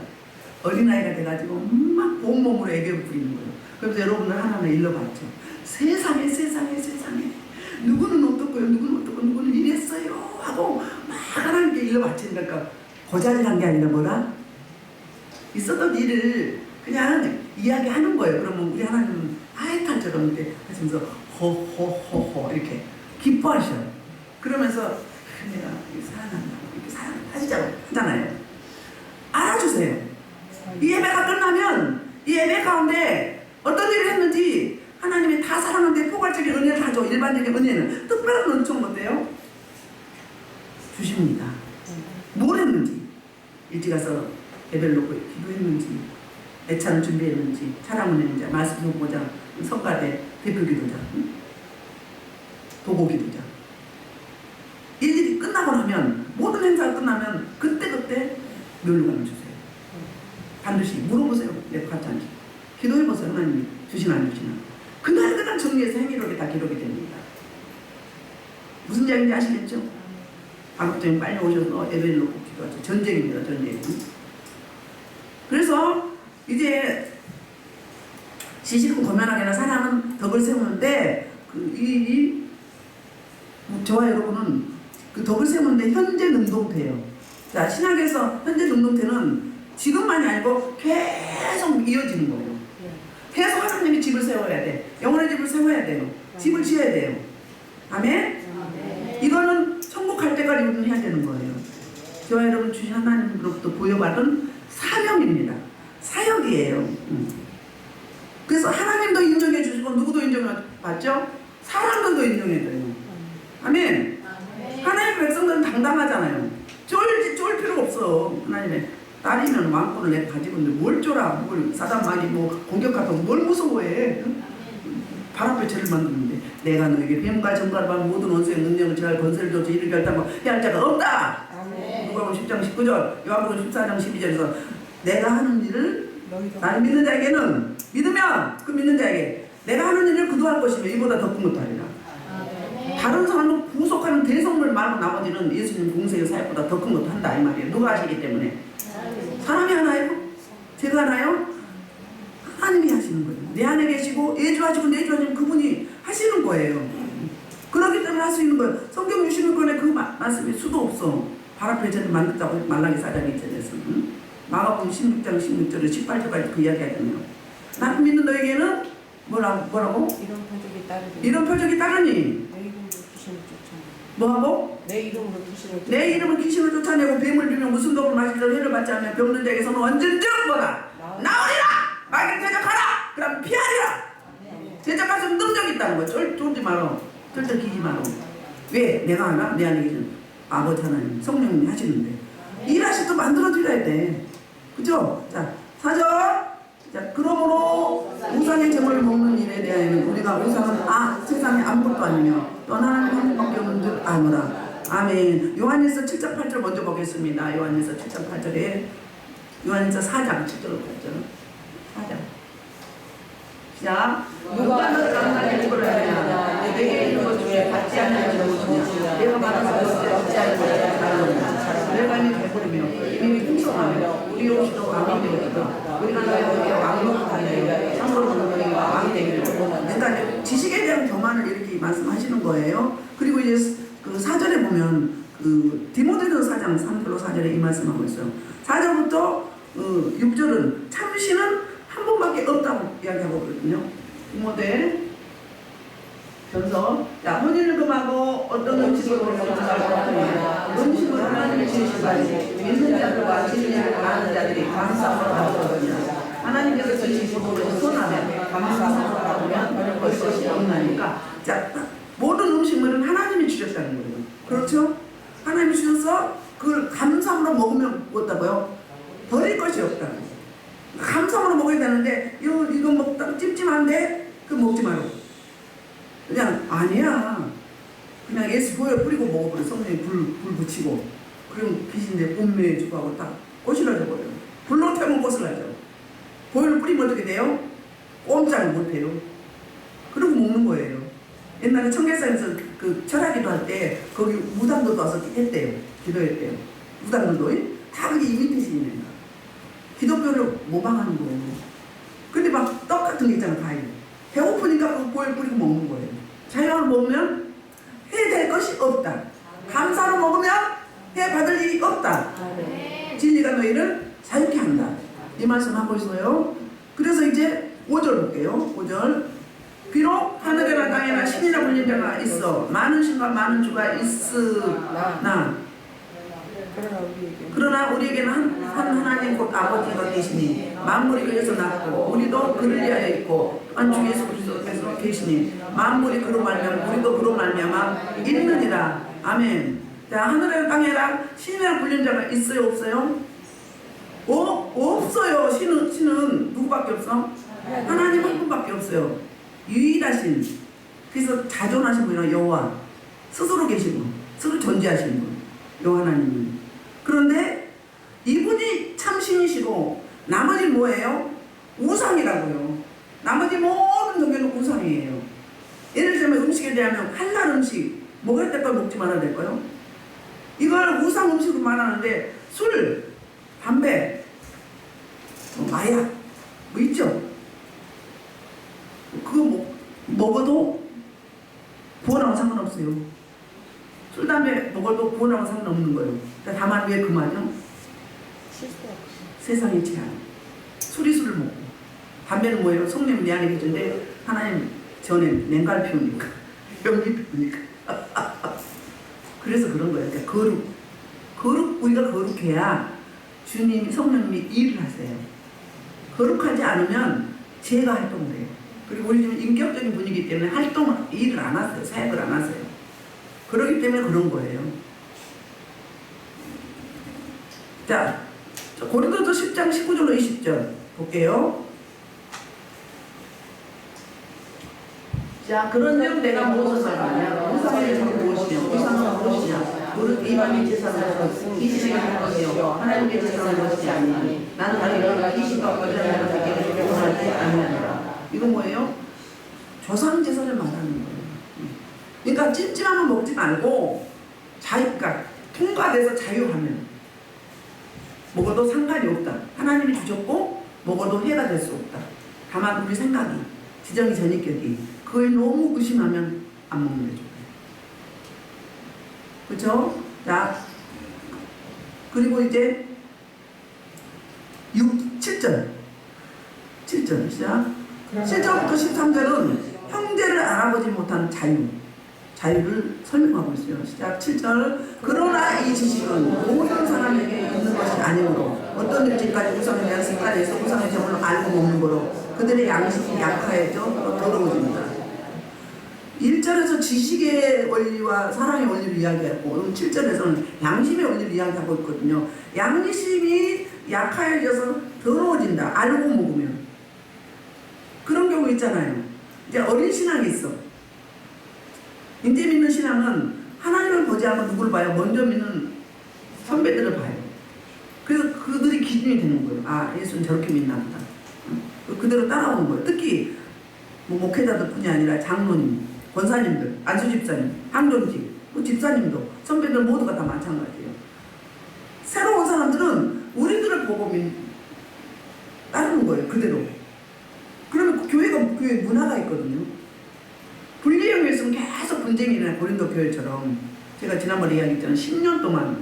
어린아이가 돼가지고 막 온몸으로 애교 부리는 거예요. 그래서 여러분들 하나하나 일러봤죠. 세상에 누구는 어떻고요, 누구는 어떻고, 누구는 이랬어요 하고 막 하나님께 일러바치니까 고자질한 게 아니라 뭐라? 있었던 일을 그냥 이야기하는 거예요. 그러면 우리 하나님은 하이탈처럼 이렇게 하시면서 호호호호 이렇게 기뻐하셔요. 그러면서 내가 사랑한다 이렇게 사랑하시자고 하잖아요. 알아주세요. 이 예배가 끝나면 이 예배 가운데 어떤 일을 했는지 하나님이 다 사랑하는데 포괄적인 은혜를 하죠. 일반적인 은혜는 특별한 은총은 어때요? 주십니다. 뭘 했는지, 일찍 가서 예배를 놓고 기도했는지, 애찬을 준비했는지, 찬양을 했는지, 말씀 보고자, 성가대 대표 기도자, 도고 기도자. 일일이 끝나고 나면, 모든 행사가 끝나면 그때 멸류관을 주세요. 반드시 물어보세요. 내 같지 않지? 기도해보세요. 하나님이 주시나 안 주시나. 그날 정리해서 행위록에 다 기록이 됩니다. 무슨 이야기인지 아시겠죠? 방법적인 빨리 오셔서 예배를 놓고 기도하죠. 전쟁입니다. 전쟁. 그래서 이제 지식은 거면하게나 사랑은 덕을 세우는데 저와 여러분은 그 덕을 세우는데 현재 능동태예요. 자, 신학에서 현재 능동태는 지금만이 아니고 계속 이어지는 거예요. 계속 하나님이 집을 세워야 돼. 영혼의 집을 세워야 돼요. 집을 지어야 돼요. 아멘? 이거는 천국 갈 때까지 우리는 해야 되는 거예요. 저와 여러분 주신 하나님으로부터 부여받은 사명입니다. 사역이에요. 그래서 하나님도 인정해 주시고 누구도 인정받죠? 사람들도 인정해줘요. 아멘? 하나님의 백성들은 당당하잖아요. 쫄 필요가 없어. 하나님의 딸이면 왕권을 내가 가지고 있는데 뭘 쫄아? 뭘 사단마귀 뭐 공격하고 뭘 무서워해? 발 앞에 죄를 만드는데 내가 너에게 뱀과 정갈을 받은 모든 원수의 능력을 제할 권세를 줘서 이를 결단하고 해할 자가 없다. 누가복음 10장 19절, 요한복음 14장 12절에서 내가 하는 일을 나를 믿는 자에게는 믿으면 그 믿는 자에게 내가 하는 일을 그도 할 것이며 이보다 더 큰 것도 하리라. 다른 사람을 구속하는 대성물 말고 나머지는 예수님 공생의 사역보다 더 큰 것도 한다 이 말이에요. 누가 하시기 때문에? 사람이 하나요? 제가 하나요? 하나님이 하시는 거예요. 내 안에 계시고 예주하시고 내주하시는 그분이 하시는 거예요. 그렇기 때문에 할 수 있는 거예요. 성경 66권에 그 말씀이 수도 없어. 발 앞에 죄를 만들자고 말라기 4장에 있잖아요. 마가복음 16장 16절에 18절까지 그 이야기 하잖아요. 나를 믿는 너에게는 뭐라고? 이런 표적이 따르니 뭐하고? 내 이름으로 귀신을 내 이름은 귀신을 쫓아내고 뱀을 비며 무슨 독을 마시든 해를 받지 않으면 병든 자에게서는 언제든지 뭐다 나오리라. 마귀를 대적하라. 그럼 피하리라. 대적할 능력이 있다는 거예요. 쫄지 마라. 쫄기지 마라. 왜? 내가 하나? 내 안에 계신 아버지 하나님 성령님이 하시는데 일하실 또 만들어드려야 돼. 그죠? 자, 4절. 자, 그러므로 우상의 제물을 먹는 일에 대하여는 우리가 우상은 세상에 아무것도 아니며 또 하나님 한 분밖에 없는 줄 아노라. 아멘. 요한일서 7장 8절 먼저 보겠습니다. 요한일서 7장 8절에 요한일서 4장 7절 8절 4장 시작. 누가 너를 강하게 이끌어야 내게 있는 것 중에 받지 않는 것이냐 내가 말하는 것을 얻지 않는 것을 잘하노라. 내가 이미 배부르며 이미 풍성하며 우리 옷이도 왕이 되었다. 우리가 너에게 왕으로 다니며 참으로 너에게 왕이 되기를 원한다. 그러니까 지식에 대한 교만을 이렇게 말씀하시는 거예요. 그리고 이제 그 4절에 보면 그 디모데전서 4장 3절로 4절에 이 말씀하고 있어요. 4절부터 6절은 참신은 한 번밖에 없다고 이야기하고 있거든요. 디모데 전서. 자, 혼인을 금하고 어떤 음식을 먹는 자가 음식을 하나님의 지으시다니 믿는 자들과 진리를 아는 자들이 감사함으로 하거든요. 하나님께서 지으신 것을 선하면 감사함으로 하면 볼 것이 없나니까. 자, 모든 음식물은 하나님이 주셨다는 거예요. 그렇죠? 하나님이 주셔서 그걸 감사함으로 먹으면 뭐다고요? 버릴 것이 없다. 감사함으로 먹어야 되는데 이거 먹다가 찜찜한데 그거 먹지 말고 그냥 아니야. 그냥 예수 보여 뿌리고 먹어버려. 성령이 불 붙이고 그럼 귀신들 본매에 주고하고 딱 꼬실러져 버려요. 불로 태우면 꼬슬러져. 보혈을 뿌리면 어떻게 돼요? 꼼짝을 못해요. 그러고 먹는 거예요. 옛날에 청계산에서 그 철학기도 할 때 거기 무당들도 와서 했대요. 기도했대요. 무당들도 다 그게 이미테이션이니까 기독교를 모방하는 거예요. 근데 막 떡 같은 게 있잖아. 과일 배고프니까 그 보혈 뿌리고 먹는 거예요. 자연을 먹으면 해될 것이 없다. 감사로 먹으면 해 받을 일이 없다. 진리가 너희를 자유케 한다. 이 말씀 하고 있어요. 그래서 이제 5절 볼게요. 5절. 비록 하늘에나 땅에나 신이나 불린 자가 있어 많은 신과 많은 주가 있으나 그러나 우리에게는 한 하나님 곧 아버지가 계시니 만물이 그에서 났고 우리도 그를 위하여 있고 한 주 예수 그리스도께서 계시니 만물이 그로 말미암아 우리도 그로 말미암아 있느니라. 아멘. 자, 하늘에나 땅에나 신이나 불린 자가 있어요 없어요? 없어요. 신은 누구밖에 없어? 하나님 한 분밖에 없어요. 유일하신, 그래서 자존하신 분이라 여호와, 스스로 계신 분, 스스로 존재하신 분, 여호와 하나님은. 그런데 이분이 참신이시고 나머지는 뭐예요? 우상이라고요. 나머지 모든 종교는 우상이에요. 예를 들면 음식에 대하면 할랄 음식 먹을 때까지 먹지 말아야 될까요? 이걸 우상 음식으로 말하는데 술, 담배, 마약 뭐 있죠? 그거 먹어도 부어랑 상관없어요. 술, 담배 먹어도 구원하고 상관없는 거예요. 그러니까 다만 왜 그만요? 세상의 죄악. 술을 먹고. 담배는 뭐예요? 성령이 내 안에 계신데 하나님 전에 냉갈 피우니까. 연기 피우니까. 그래서 그런 거예요. 그러니까 우리가 거룩해야 주님이 성령님이 일을 하세요. 거룩하지 않으면 죄가 활동을 해요. 그리고 우리 지금 인격적인 분위기 때문에 일을 안 하세요. 사역을 안 하세요. 그렇기 때문에 그런 거예요. 자, 고린도서 10장 19절로 20절 볼게요. 자, 그런즉 내가 무엇을 말하냐? 우상의 제사는 무엇이냐? 우상은 무엇이냐? 무릇 이방인 제사는 이식의 할 것이요 하나님의 제사는 것이 아니니 나는 너희가 이식과 거절하는 자에게 원하지 아니하노라. 이건 뭐예요? 조상 제사를 말하는 거예요. 그러니까 찜찜하면 먹지 말고 그러니까 통과돼서 자유하면 먹어도 상관이 없다. 하나님이 주셨고 먹어도 해가 될 수 없다. 다만 우리 생각이 지정이 전입격이 그걸 너무 의심하면 안 먹는 게 좋아요. 그렇죠? 자, 그리고 이제 7절 시작. 7절부터 13절은 형제를 알아보지 못한 자유를 설명하고 있어요. 시작. 7절. 그러나 이 지식은 모든 사람에게 있는 것이 아니므로 어떤 일찍까지 우상에 대한 습관에서 우상의 정을 알고 먹는 거로 그들의 양식이 약화해져 더러워집니다. 1절에서 지식의 원리와 사랑의 원리를 이야기하고 7절에서는 양심의 원리를 이야기하고 있거든요. 양심이 약화해져서 더러워진다. 알고 먹으면. 그런 경우 있잖아요. 이제 어린 신앙이 있어. 이제 믿는 신앙은 하나님을 보지 않고 누구를 봐요? 먼저 믿는 선배들을 봐요. 그래서 그들이 기준이 되는 거예요. 아, 예수는 저렇게 믿나 보다. 그대로 따라오는 거예요. 특히 목회자들뿐이 아니라 장로님, 권사님들, 안수집사님, 항존직, 집사님도 선배들 모두가 다 마찬가지예요. 새로운 사람들은 우리들을 보고 따르는 거예요. 그대로. 그러면 교회 문화가 있거든요. 분리형이 있으면 계속 분쟁이 일어나요. 고린도 교회처럼. 제가 지난번에 이야기했잖아요. 10년 동안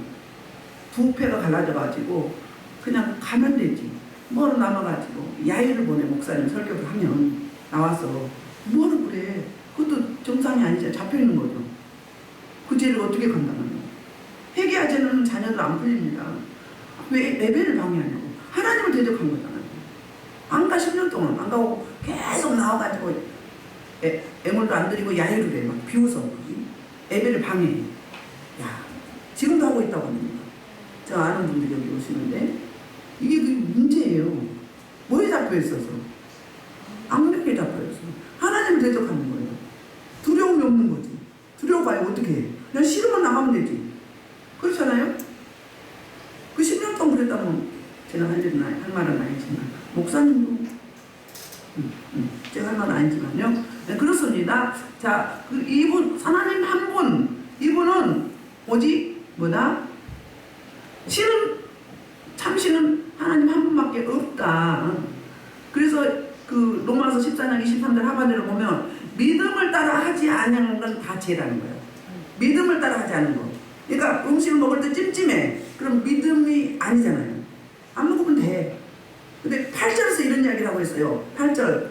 부패가 갈라져가지고 그냥 가면 되지. 뭐로 남아가지고 야유를 보내. 목사님 설교를 하면 나와서 뭐로 그래. 그것도 정상이 아니죠. 잡혀있는 거죠. 그 죄를 어떻게 감당하냐. 회개하자는 자녀들 안 풀립니다. 왜 예배를 방해하냐고. 하나님을 대적한 거잖아요. 안 가 10년 동안 안 가고 계속 나와가지고 애물도 안 드리고 야유를 해. 막 비웃어. 예배를 방해해. 야, 지금도 하고 있다고 합니다. 저 아는 분들이 여기 오시는데 이게 그 문제예요. 뭐에 잡혀 있어서? 악력에 잡혀 있어. 하나님을 대적하는 거예요. 두려움이 없는 거지. 두려워봐요. 어떻게 해? 그냥 싫으면 나가면 되지. 그렇잖아요? 그 10년 동안 그랬다면 제가 할 말은 아니지만 목사님도 제가 할 말은 아니지만요. 네, 그렇습니다. 자, 이분 하나님 한 분, 이분은 오직 뭐다? 참신은 하나님 한 분밖에 없다. 그래서 그 로마서 14장 23절 하반절을 보면 믿음을 따라 하지 않는 건 다 죄라는 거예요. 믿음을 따라 하지 않는 거. 그러니까 음식을 먹을 때 찜찜해. 그럼 믿음이 아니잖아요. 안 먹으면 돼. 근데 8절에서 이런 이야기를 하고 있어요. 8절.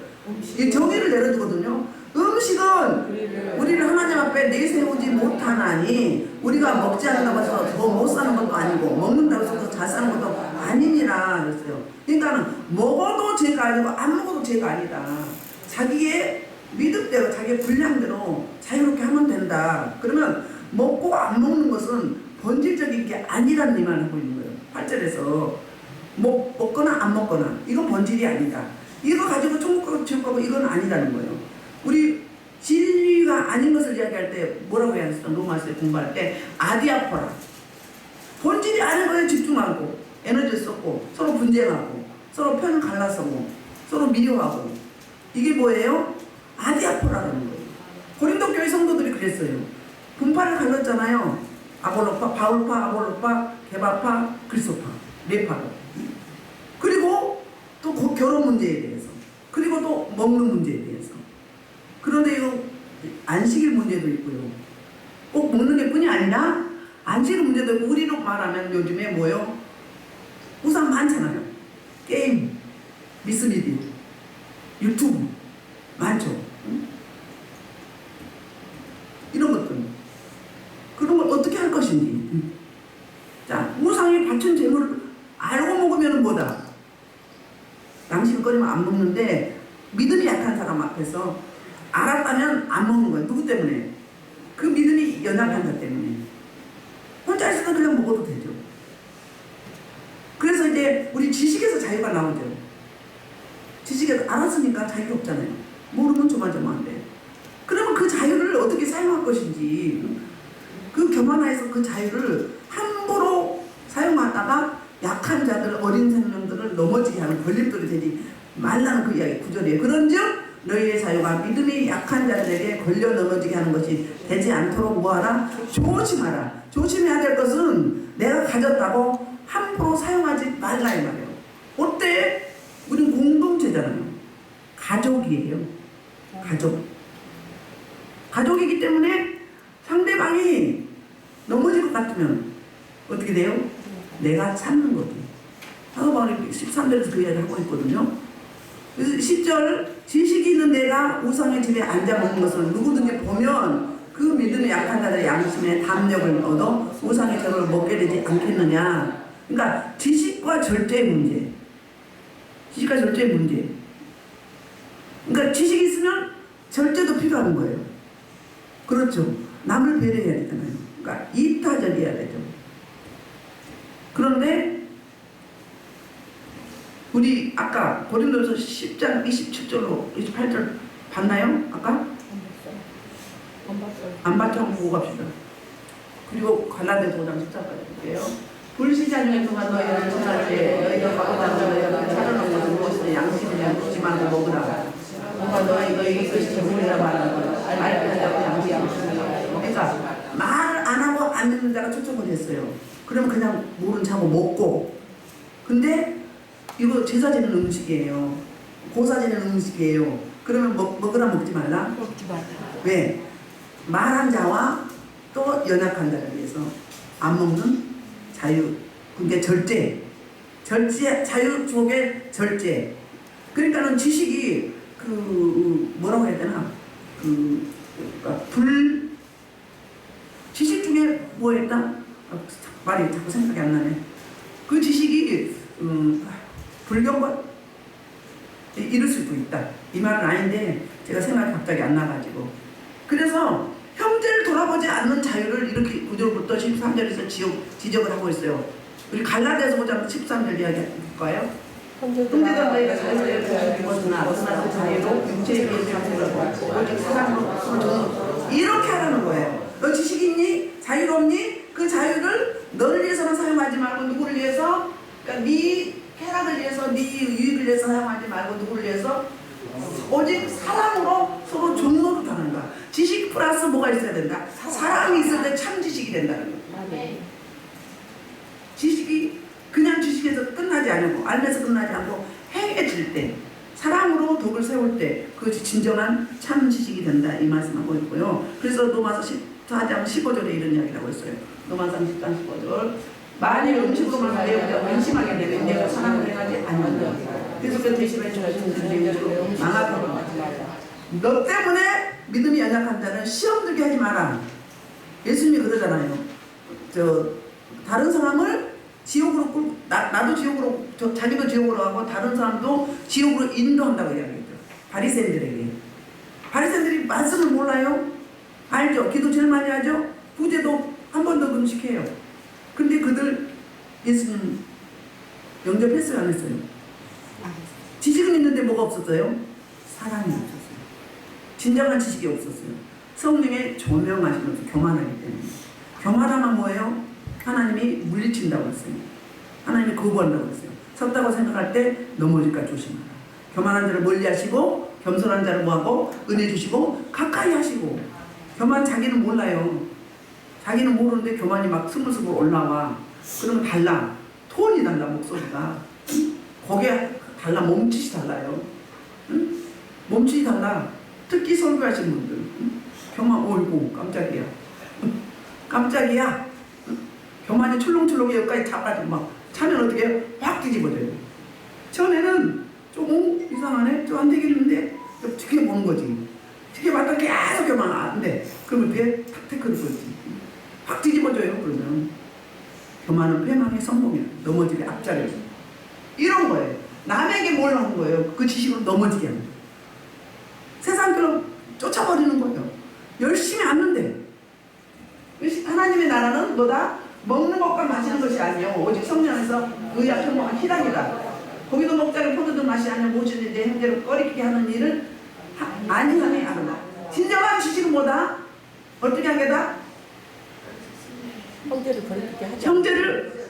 이 정의를 내려주거든요. 음식은 우리를 하나님 앞에 내세우지 못하나니 우리가 먹지 않는다고 해서 더 못 사는 것도 아니고 먹는다고 해서 더 잘 사는 것도 아니니라 그랬어요. 그러니까는 먹어도 죄가 아니고 안 먹어도 죄가 아니다. 자기의 믿음대로 자기의 분량대로 자유롭게 하면 된다. 그러면 먹고 안 먹는 것은 본질적인 게 아니라는 의미를 하고 있는 거예요. 8절에서 먹거나 안 먹거나 이건 본질이 아니다. 이거 가지고 천국 가고 지옥 가고 이건 아니라는 거예요. 우리 진리가 아닌 것을 이야기할 때 뭐라고 해야 했어? 로마서에 공부할 때 아디아포라. 본질이 아닌 거에 집중하고 에너지를 쏟고 서로 분쟁하고 서로 편을 갈라서고 서로 미워하고 이게 뭐예요? 아디아포라는 거예요. 고린도 교회 성도들이 그랬어요. 분파를 갈랐잖아요. 아볼로파, 바울파, 아볼로파, 게바파, 그리스도파, 네파로. 그리고 또 결혼 문제에 대해서, 그리고 또 먹는 문제에 대해서. 그런데 이거 안식일 문제도 있고요. 꼭 먹는 게 뿐이 아니라 안식의 문제도 우리로 말하면 요즘에 뭐요? 우상 많잖아요. 게임, 미스미디, 유튜브 많죠. 응? 이런 것들. 그런 걸 어떻게 할 것인지. 응? 자, 우상에 바친 재물을 알고 먹으면 뭐다? 양식을 꺼리면 안 먹는데 믿음이 약한 사람 앞에서 알았다면 안 먹는 거예요. 누구 때문에? 그 믿음이 연약한 것 때문에. 혼자 있어도 그냥 먹어도 되죠. 그래서 이제 우리 지식에서 자유가 나오죠. 지식에서 알았으니까 자유가 없잖아요. 모르면 조마조마한데. 그러면 그 자유를 어떻게 사용할 것인지, 그 교만하에서 그 자유를 함부로 사용하다가 약한 자들, 어린 생명들을 넘어지게 하는 걸림돌이 되지 말라는 그 이야기 구절이에요. 그런즉 너희의 자유가 믿음이 약한 자들에게 걸려 넘어지게 하는 것이 되지 않도록 뭐하라? 조심하라. 조심해야 될 것은 내가 가졌다고 함부로 사용하지 말라 이 말이에요. 어때? 우린 공동체잖아요. 가족이에요. 가족이기 때문에 상대방이 넘어질 것 같으면 어떻게 돼요? 내가 찾는 거죠. 사도바울이 13절에서 그 이야기를 하고 있거든요. 그래서 10절 지식이 있는 내가 우상의 집에 앉아 먹는 것을 누구든지 보면 그 믿음이 약한 자들의 양심에 담력을 얻어 우상의 재물을 먹게 되지 않겠느냐. 그러니까 지식과 절제의 문제. 지식과 절제의 문제. 그러니까 지식이 있으면 절제도 필요한 거예요. 그렇죠. 남을 배려해야 되잖아요. 그러니까 이타적이어야 되죠. 그런데 우리 아까 고린도서 10장 27절로 28절 봤나요? 아까? 안 봤죠? 한번 보고 갑시다. 그리고 갈라디아서 5장 14절까지 볼게요. 불시자중에 동안 너희를 전할 때 너희가 가고자 너희가 찾아놓은 것은 무엇이든 양식을 주지 말고 먹으라. 뭔가 너희 이것이 전부이라 말하는 것 알게 하자고 양식이. 그러니까 말 안 하고 안 듣는 자가 초청을 했어요. 그러면 그냥 모른 척하고 먹고. 근데 이거 제사 지는 음식이에요. 고사 지는 음식이에요. 그러면 먹으라 먹지 말라? 먹지 말라. 왜? 말한 자와 또 연약한 자를 위해서 안 먹는 자유. 그게 절제. 자유 속의 절제. 그러니까는 지식이 뭐라고 해야 되나? 그러니까 지식 중에 뭐 했다? 말이 자꾸 생각이 안 나네. 그 지식이 불경과 이럴 수도 있다. 이 말은 아닌데 제가 생각이 갑자기 안 나가지고. 그래서 형제를 돌아보지 않는 자유를 이렇게 9절부터 13절에서 지적을 하고 있어요. 우리 갈라디아서 5장 13절 이야기 볼까요? 형제가 너희가 자유를 배웠으나 그 자유로 육체에 비해 자유를 얻고 오직 사랑으로 이렇게 하라는 거예요. 너 지식 있니? 자유롭니? 그 자유를 너를 위해서만 사용하지 말고 누구를 위해서? 그러니까 네 쾌락을 위해서, 네 유익을 위해서 사용하지 말고 누구를 위해서? 오직 사랑으로 서로 존노릇 하는 거야. 지식 플러스 뭐가 있어야 된다? 사랑이 있을 때 참 지식이 된다는 거야. 지식이 그냥 지식에서 끝나지 않고 알면서 끝나지 않고 행해질 때 사랑으로 덕을 세울 때 그것이 진정한 참 지식이 된다 이 말씀하고 있고요. 그래서 로마서 14장 15절에 이런 이야기를 하고 있어요. 로마서 14장 15절 만일 음식으로만 내가 안심하게 되면 내가 사랑을 행하지 않는다. 그래서 그 대신에 주님으로 망하도록 너 때문에 믿음이 연약한 자는 시험 들게 하지 마라. 예수님이 그러잖아요. 다른 사람을 지옥으로 나도 지옥으로 자기도 지옥으로 가고 다른 사람도 지옥으로 인도한다고 이야기했죠. 바리새인들에게. 바리새인들이 말씀을 몰라요? 알죠? 기도 제일 많이 하죠? 부제도 한 번 더 금식해요. 근데 그들 예수님 영접했어요? 안 했어요? 지식은 있는데 뭐가 없었어요? 사랑이 없었어요. 진정한 지식이 없었어요. 성령의 조명하시면서 교만하기 때문에. 교만하면 뭐예요? 하나님이 물리친다고 했어요. 하나님이 거부한다고 했어요. 섰다고 생각할 때 넘어질까 조심하라. 교만한 자를 멀리하시고 겸손한 자를 뭐하고 은혜 주시고 가까이 하시고. 교만 자기는 몰라요. 자기는 모르는데 교만이 막 스물스물 올라와. 그러면 달라. 톤이 달라. 목소리가. 거기에 달라. 몸짓이 달라요. 응? 몸짓이 달라. 특히 설교하시는 분들. 교만, 어이구 깜짝이야. 깜짝이야. 교만이 출렁출렁 여기까지 잡아가지고 막 차면 어떻게 해요? 확 뒤집어져요. 처음에는 조금 이상하네? 좀 안 되겠는데? 지켜보는 거지. 지켜봤다 계속 교만 안 돼. 그러면 뒤에 탁 태클을 걸지. 확 뒤집어져요. 그러면 교만은 패망의 성공이야. 넘어지게 앞자리에서. 이런 거예요. 남에게 뭘 하는 거예요? 그 지식으로 넘어지게 하는 거예요. 세상처럼 쫓아버리는 거예요. 열심히 앉는데 하나님의 나라는 뭐다? 먹는 것과 마시는 것이 아니요 오직 성령에서 의와 평강한 희락이다. 거기도 먹자를 포도도 맛이 아니요 모든 내 형제를 꺼리게 하는 일을 아니하네 하노라. 진정한 지식은 뭐다? 어떻게 하게다? 형제를 거리게 하자. 형제를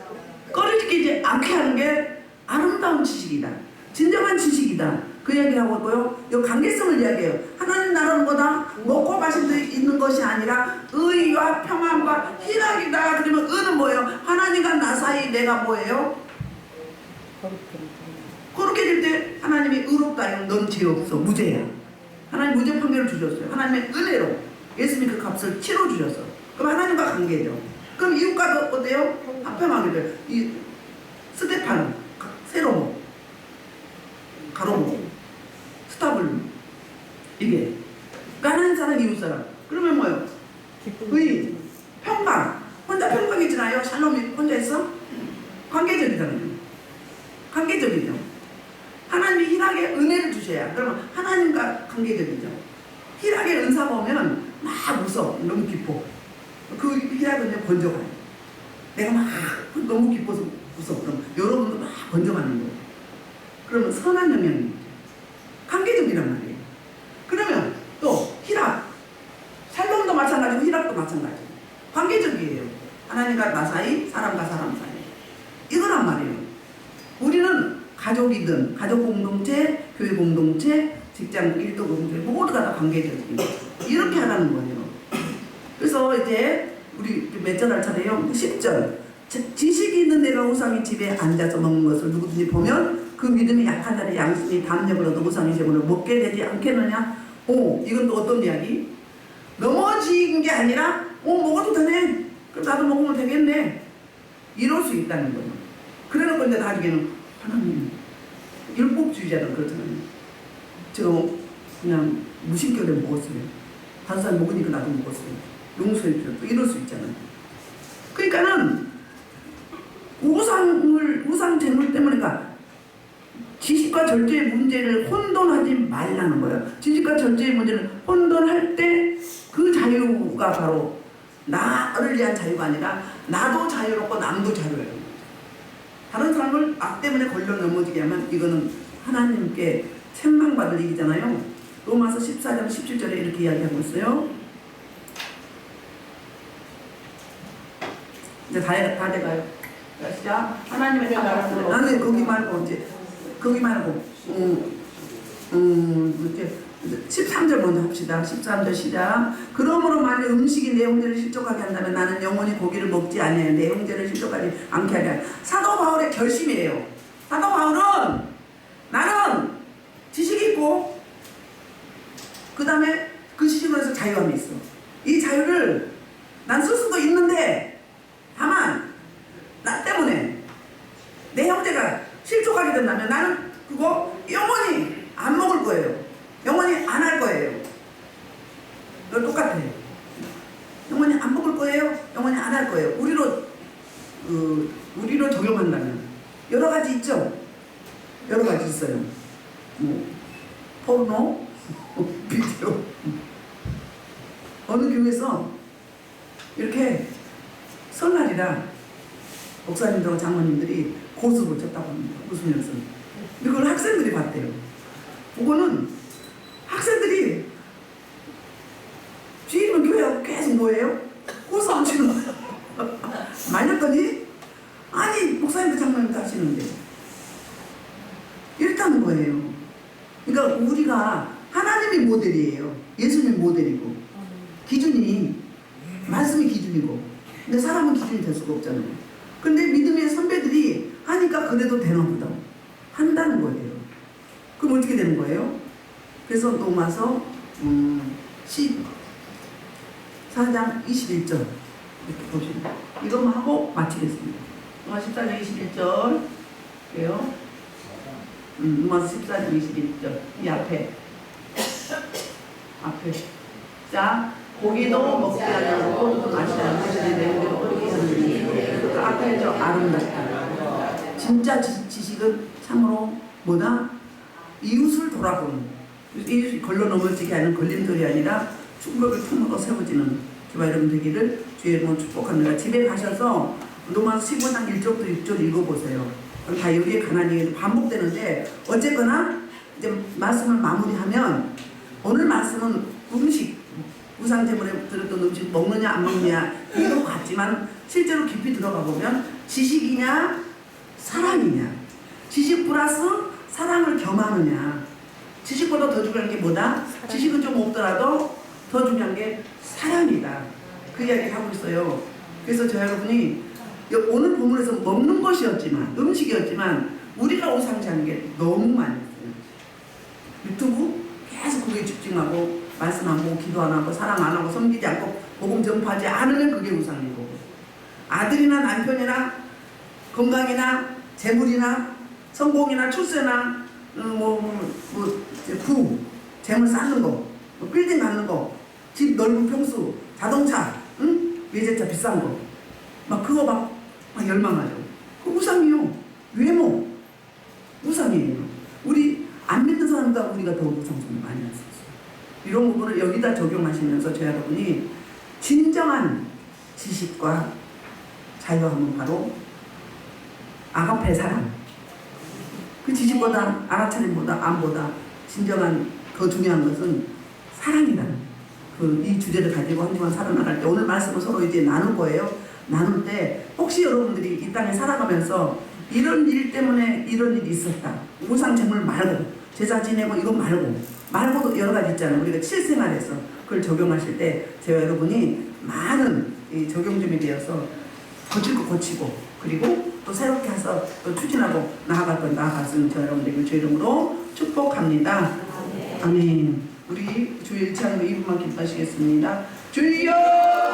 꺼리지 않게 하는 게 아름다운 지식이다. 진정한 지식이다. 그 얘기를 하고 있고요. 이 관계성을 이야기해요. 하나님 나라는 뭐다? 먹고 마실 수 있는 것이 아니라 의와 평안과 희락이다. 그러면 의는 뭐예요? 하나님과 나 사이 내가 뭐예요? 그렇게 될 때 하나님이 의롭다. 넌 죄 없어. 무죄야. 하나님 무죄 판결을 주셨어요. 하나님의 은혜로 예수님이 그 값을 치러주셨어. 그럼 하나님과 관계죠. 그럼 이웃과도 어때요? 합평하게 돼요. 이 스테판, 세로모, 가로모, 스타블 이게 가난한 사람 이웃사람. 그러면 뭐예요? 의, 평강. 혼자 평강이잖아요. 샬롬이 혼자 있어? 관계적이잖아요. 관계적이죠. 하나님이 희락의 은혜를 주셔야 그러면 하나님과 관계적이죠. 희락의 은사 보면 막 웃어. 너무 기뻐. 그 희락은 번져가요. 내가 막 너무 기뻐서 웃어. 그럼 여러분도 막 번져가는 거예요. 그러면 선한 영향이 관계적이란 말이에요. 그러면 또 희락, 샬롬도 마찬가지고 희락도 마찬가지고 관계적이에요. 하나님과 나 사이, 사람과 사람 사이. 이거란 말이에요. 우리는 가족이든 가족 공동체, 교회 공동체, 직장 일도 공동체 모두가 다 관계적이에요. 이렇게 하라는 거예요. 그래서 이제 우리 몇 절 할 차례요? 10절. 지식이 있는 내가 우상의 집에 앉아서 먹는 것을 누구든지 보면 그 믿음이 약한 자의 양심이 담력을 얻어 우상의 제물을 먹게 되지 않겠느냐? 오, 이건 또 어떤 이야기? 넘어진 게 아니라 먹어도 되네. 그럼 나도 먹으면 되겠네. 이럴 수 있다는 거예요. 그래놓고 이제 나중에는 하나님 율법주의자들 그렇잖아요. 제가 그냥 무심결에 먹었어요. 다른 사람 먹으니까 나도 먹었어요. 용서해 주셨고 이럴 수 있잖아요. 그러니까는 우상 재물 때문에 그러니까 지식과 절제의 문제를 혼돈하지 말라는 거예요. 지식과 절제의 문제를 혼돈할 때 그 자유가 바로 나를 위한 자유가 아니라 나도 자유롭고 남도 자유예요. 다른 사람을 악 때문에 걸려 넘어지게 하면 이거는 하나님께 책망받을 일이잖아요. 로마서 14장 17절에 이렇게 이야기하고 있어요. 이제 다 돼가요. 시작. 하나님의 나라는 나는 거기 말고 이제 거기 말고 이제 13절 먼저 합시다. 13절 시작. 그러므로 만약 음식이 내 형제를 실족하게 한다면 나는 영원히 고기를 먹지 아니하여 내 형제를 실족하지 않게 하게 하라. 사도 바울의 결심이에요. 사도 바울은 나는 지식이 있고 그 다음에 그 지식으로 해서 자유함이 있어. 이 자유를 난 쓸 수도 있는데 다만 나 때문에 내 형제가 실족하게 된다면 나는 그거 영원히 안 먹을 거예요. 영원히 안 할 거예요. 너 똑같아. 영원히 안 먹을 거예요. 영원히 안 할 거예요. 우리로 적용한다면 여러 가지 있죠. 여러 가지 있어요. 포르노, 비디오. 어느 교회에서 이렇게 설날이라 목사님들하고 장모님들이 고습을 쳤다고 합니다. 웃으면서. 이걸 학생들이 봤대요. 그거는 학생들이 주일이면 교회하고 계속 뭐예요? 고습 안 치는 거예요. 말렸더니 아니 목사님도 장모님도 하시는데 이랬다는 거예요. 그러니까 우리가 하나님이 모델이에요. 예수님이 모델이고 기준이 말씀이 기준이고 근데 사람은 기준이 될 수가 없잖아요. 근데 믿음의 선배들이 하니까 그래도 되나 보다 한다는 거예요. 그럼 어떻게 되는 거예요? 그래서 로마서 14장 21절 이렇게 보시면 이것만 하고 마치겠습니다. 로마서 14장 21절 그래요. 로마서 14장 21절 이 앞에 자 고기도 먹지 않고 포도도 마시지 않고 내 내용대로 어떻게 하는지 그 앞에 저 아름답다. 진짜 지식은 참으로 뭐다? 이웃을 돌아보는 이웃이 걸러 넘어지게 하는 걸림돌이 아니라 충격을 통으로 세워지는 저와 여러분 되기를 주의 이름으로 축복합니다. 집에 가셔서 로마서 15장 1절부터 6절 읽어보세요. 다 여기에 관한 얘기도 반복되는데 어쨌거나 이제 말씀을 마무리하면 오늘 말씀은 음식 우상제물에 들었던 음식 먹느냐 안 먹느냐 이거 같지만 실제로 깊이 들어가 보면 지식이냐 사랑이냐 지식 플러스 사랑을 겸하느냐 지식보다 더 중요한 게 뭐다? 지식은 좀 없더라도 더 중요한 게 사랑이다. 그 이야기를 하고 있어요. 그래서 저 여러분이 오늘 본문에서 먹는 것이었지만 음식이었지만 우리가 우상시하는 게 너무 많이 있어요. 유튜브 계속 그게 집중하고 말씀 안 보고 기도 안 하고 사랑 안 하고 섬기지 않고 복음 전파하지 않으면 그게 우상인 거고 아들이나 남편이나 건강이나 재물이나 성공이나 출세나 부 재물 쌓는 거 빌딩 갖는 거 집 넓은 평수 자동차 외제차 비싼 거 막 그거 막 열망하죠. 그 우상이요. 외모 우상이에요. 우리 안 믿는 사람보다 우리가 더 우상성을 많이 했었어요. 이런 부분을 여기다 적용하시면서 저 여러분이 진정한 지식과 자유함은 바로 아가페 사랑. 그 지식보다 알아차림보다 암보다 진정한 더 중요한 것은 사랑이라는 이 주제를 가지고 한 주간 살아나갈 때 오늘 말씀을 서로 이제 나눌 거예요. 나눌 때 혹시 여러분들이 이 땅에 살아가면서 이런 일 때문에 이런 일이 있었다. 우상 제물 말고 제사 지내고 이거 말고도 여러 가지 있잖아요. 우리가 실생활에서 그걸 적용하실 때 제가 여러분이 많은 이 적용점이 되어서 고칠 거 고치고 그리고 또 새롭게 해서 또 추진하고 나아갔으면 저 여러분들에게 주 이름으로 축복합니다. 아멘. 우리 주의 일치하는 2분만 기도하시겠습니다. 주여!